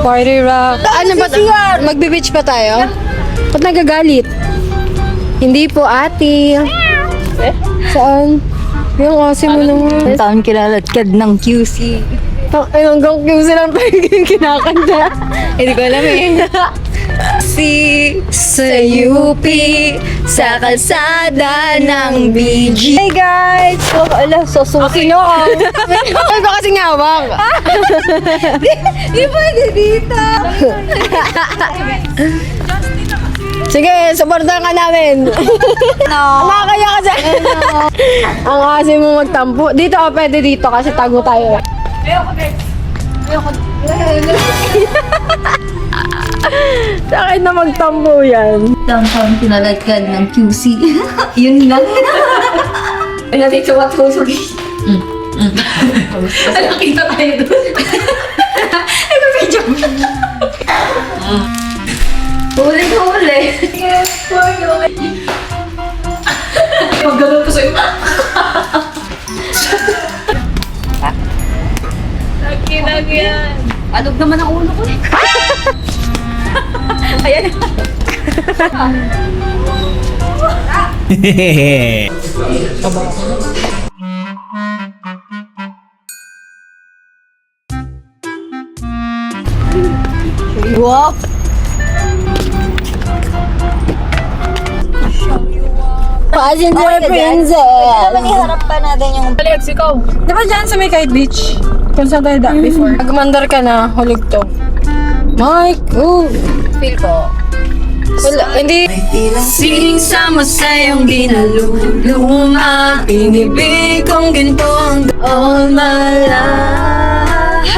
Party rock. Ano ba? Magbe-beach pa tayo? Ba't nagagalit? Hindi po, ate. Saan? Yung kasi mo naman. Ang taon kinalatkad ng QC. Ay, hanggang QC lang tayo yung kinakanta. Hindi ko alam eh. Sa UP, sa kalsada ng BG. Hey guys! Oh, ala, susuki. Sino ko? Ay, ba kasi ngawak? Di pwede dito. Sige, supportan ka namin. No. Makakaya kasi. Ang kasi mo magtampo. Dito ka pwede dito kasi tago tayo. Sa akin na magtampo yan. Downtown kinalatkad ng QC. Yun lang. Ay, natin sa matulog. Alam, kita tayo doon. Ito, medyo. Huli. Mag-gano'n ko sa'yo. Nakinag yan. Anog naman ang ulo ko eh. Ayan. Wow! Passenger princess! Dapat iharap pa natin yung... Alex, ikaw. Di ba dyan sa may kite beach? Kung saan tayo before? Pag-mandar ka na, hulog to. Michael! Feel ko. Wala, hindi. Sing sama sa iyong ginaluluma. Inibig kong ginto ang all my life.